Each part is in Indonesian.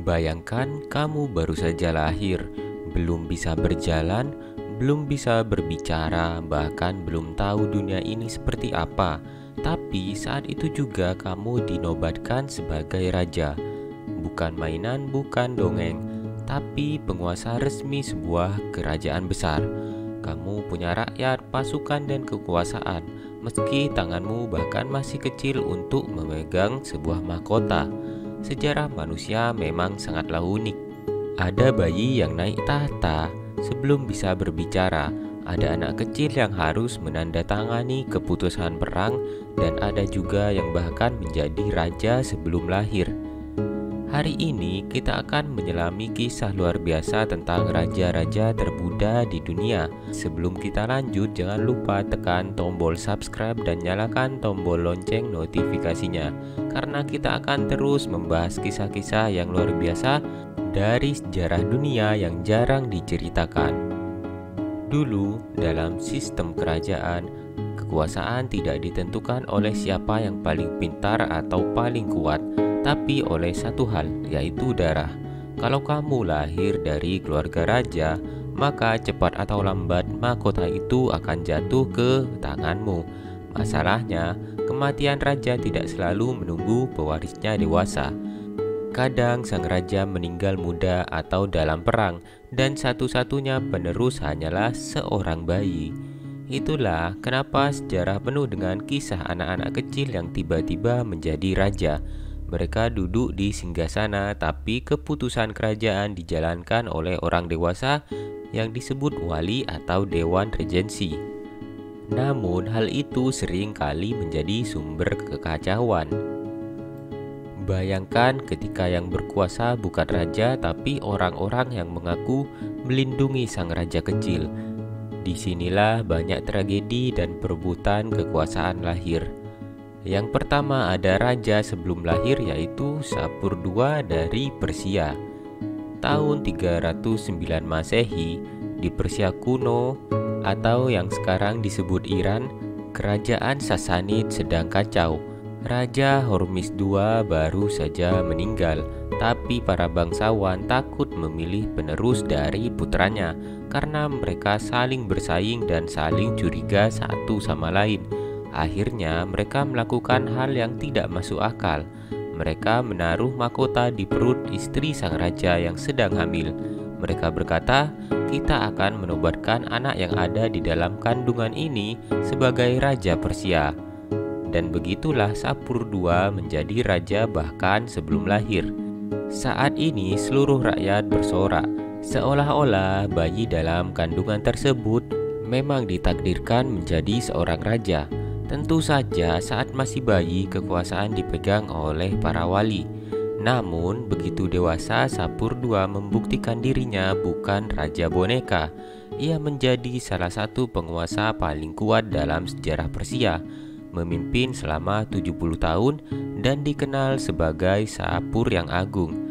Bayangkan kamu baru saja lahir, belum bisa berjalan, belum bisa berbicara, bahkan belum tahu dunia ini seperti apa. Tapi saat itu juga kamu dinobatkan sebagai raja. Bukan mainan, bukan dongeng, tapi penguasa resmi sebuah kerajaan besar. Kamu punya rakyat, pasukan, dan kekuasaan, meski tanganmu bahkan masih kecil untuk memegang sebuah mahkota. Sejarah manusia memang sangatlah unik. Ada bayi yang naik tahta sebelum bisa berbicara, ada anak kecil yang harus menandatangani keputusan perang, dan ada juga yang bahkan menjadi raja sebelum lahir. Hari ini kita akan menyelami kisah luar biasa tentang raja-raja termuda di dunia. Sebelum kita lanjut, jangan lupa tekan tombol subscribe dan nyalakan tombol lonceng notifikasinya, karena kita akan terus membahas kisah-kisah yang luar biasa dari sejarah dunia yang jarang diceritakan. Dulu, dalam sistem kerajaan, kekuasaan tidak ditentukan oleh siapa yang paling pintar atau paling kuat, tapi oleh satu hal, yaitu darah. Kalau kamu lahir dari keluarga raja, maka cepat atau lambat mahkota itu akan jatuh ke tanganmu. Masalahnya, kematian raja tidak selalu menunggu pewarisnya dewasa. Kadang sang raja meninggal muda atau dalam perang, dan satu-satunya penerus hanyalah seorang bayi. Itulah kenapa sejarah penuh dengan kisah anak-anak kecil yang tiba-tiba menjadi raja. Mereka duduk di singgasana, tapi keputusan kerajaan dijalankan oleh orang dewasa yang disebut wali atau dewan regensi. Namun hal itu sering kali menjadi sumber kekacauan. Bayangkan ketika yang berkuasa bukan raja, tapi orang-orang yang mengaku melindungi sang raja kecil. Disinilah banyak tragedi dan perebutan kekuasaan lahir. Yang pertama ada raja sebelum lahir, yaitu Sapur II dari Persia. Tahun 309 Masehi, di Persia kuno atau yang sekarang disebut Iran, kerajaan Sasanid sedang kacau. Raja Hormis II baru saja meninggal, tapi para bangsawan takut memilih penerus dari putranya karena mereka saling bersaing dan saling curiga satu sama lain. Akhirnya mereka melakukan hal yang tidak masuk akal. Mereka menaruh mahkota di perut istri sang raja yang sedang hamil. Mereka berkata, "Kita akan menobatkan anak yang ada di dalam kandungan ini sebagai raja Persia." Dan begitulah Sapur II menjadi raja bahkan sebelum lahir. Saat ini seluruh rakyat bersorak, seolah-olah bayi dalam kandungan tersebut memang ditakdirkan menjadi seorang raja. Tentu saja saat masih bayi kekuasaan dipegang oleh para wali. Namun begitu dewasa Sapur II membuktikan dirinya bukan raja boneka. Ia menjadi salah satu penguasa paling kuat dalam sejarah Persia, memimpin selama 70 tahun dan dikenal sebagai Sapur yang agung.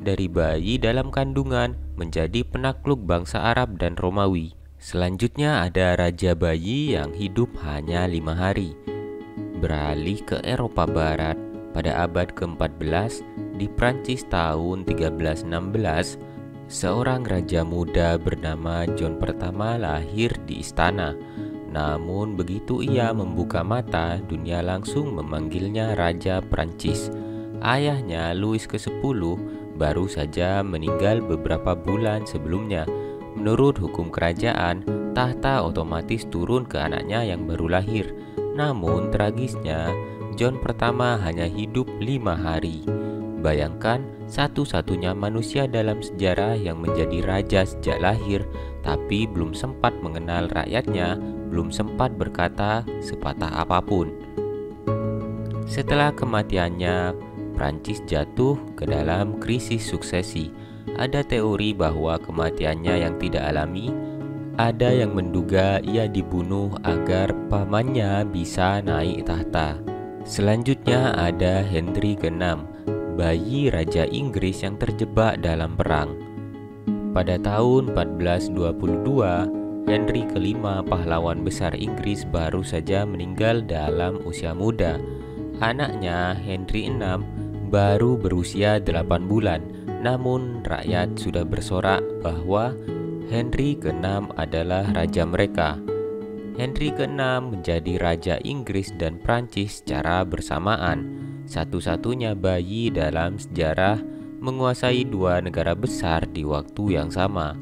Dari bayi dalam kandungan menjadi penakluk bangsa Arab dan Romawi. Selanjutnya ada raja bayi yang hidup hanya 5 hari. Beralih ke Eropa Barat pada abad ke-14, di Prancis tahun 1316, seorang raja muda bernama John pertama lahir di istana. Namun begitu ia membuka mata, dunia langsung memanggilnya Raja Prancis. Ayahnya Louis ke-10 baru saja meninggal beberapa bulan sebelumnya. Menurut hukum kerajaan, tahta otomatis turun ke anaknya yang baru lahir. Namun tragisnya, John pertama hanya hidup 5 hari. Bayangkan, satu-satunya manusia dalam sejarah yang menjadi raja sejak lahir, tapi belum sempat mengenal rakyatnya, belum sempat berkata sepatah apapun. Setelah kematiannya, Prancis jatuh ke dalam krisis suksesi. Ada teori bahwa kematiannya yang tidak alami, ada yang menduga ia dibunuh agar pamannya bisa naik tahta. Selanjutnya ada Henry ke-6, bayi Raja Inggris yang terjebak dalam perang. Pada tahun 1422, Henry ke-5, pahlawan besar Inggris, baru saja meninggal dalam usia muda. Anaknya Henry VI baru berusia 8 bulan. Namun rakyat sudah bersorak bahwa Henry ke-6 adalah raja mereka. Henry ke-6 menjadi raja Inggris dan Prancis secara bersamaan, satu-satunya bayi dalam sejarah menguasai dua negara besar di waktu yang sama.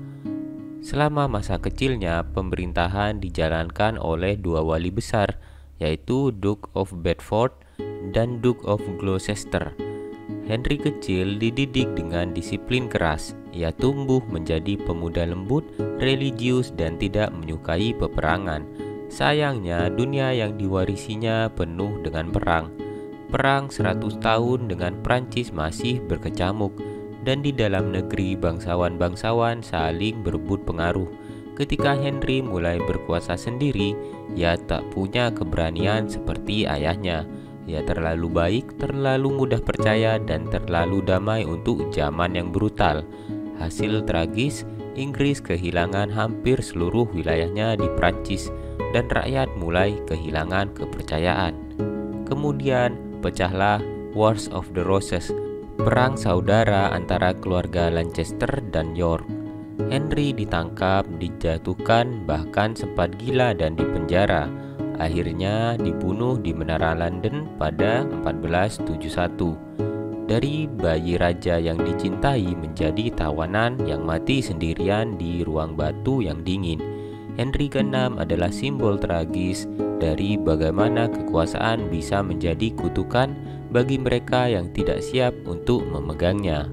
Selama masa kecilnya, pemerintahan dijalankan oleh dua wali besar, yaitu Duke of Bedford dan Duke of Gloucester. Henry kecil dididik dengan disiplin keras. Ia tumbuh menjadi pemuda lembut, religius, dan tidak menyukai peperangan. Sayangnya, dunia yang diwarisinya penuh dengan perang. Perang 100 tahun dengan Prancis masih berkecamuk, dan di dalam negeri bangsawan-bangsawan saling berebut pengaruh. Ketika Henry mulai berkuasa sendiri, ia tak punya keberanian seperti ayahnya. Ia terlalu baik, terlalu mudah percaya, dan terlalu damai untuk zaman yang brutal. Hasil tragis, Inggris kehilangan hampir seluruh wilayahnya di Prancis, dan rakyat mulai kehilangan kepercayaan. Kemudian pecahlah Wars of the Roses, perang saudara antara keluarga Lancaster dan York. Henry ditangkap, dijatuhkan, bahkan sempat gila dan dipenjara. Akhirnya dibunuh di Menara London pada 1471. Dari bayi raja yang dicintai menjadi tawanan yang mati sendirian di ruang batu yang dingin. Henry ke-6 adalah simbol tragis dari bagaimana kekuasaan bisa menjadi kutukan bagi mereka yang tidak siap untuk memegangnya.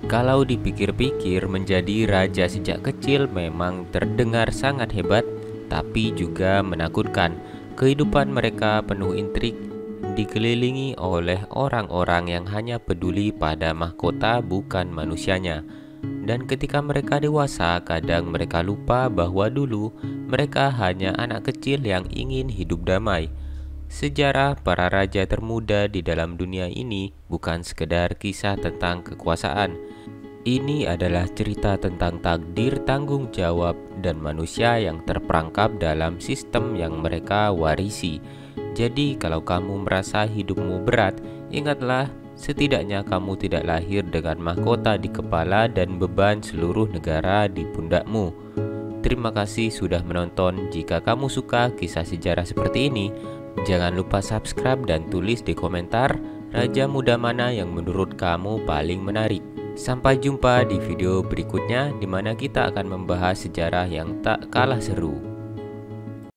Kalau dipikir-pikir, menjadi raja sejak kecil memang terdengar sangat hebat, tapi juga menakutkan. Kehidupan mereka penuh intrik, dikelilingi oleh orang-orang yang hanya peduli pada mahkota bukan manusianya. Dan ketika mereka dewasa, kadang mereka lupa bahwa dulu mereka hanya anak kecil yang ingin hidup damai. Sejarah para raja termuda di dalam dunia ini bukan sekedar kisah tentang kekuasaan. Ini adalah cerita tentang takdir, tanggung jawab, dan manusia yang terperangkap dalam sistem yang mereka warisi. Jadi kalau kamu merasa hidupmu berat, ingatlah setidaknya kamu tidak lahir dengan mahkota di kepala dan beban seluruh negara di pundakmu. Terima kasih sudah menonton. Jika kamu suka kisah sejarah seperti ini, jangan lupa subscribe dan tulis di komentar raja muda mana yang menurut kamu paling menarik. Sampai jumpa di video berikutnya, di mana kita akan membahas sejarah yang tak kalah seru.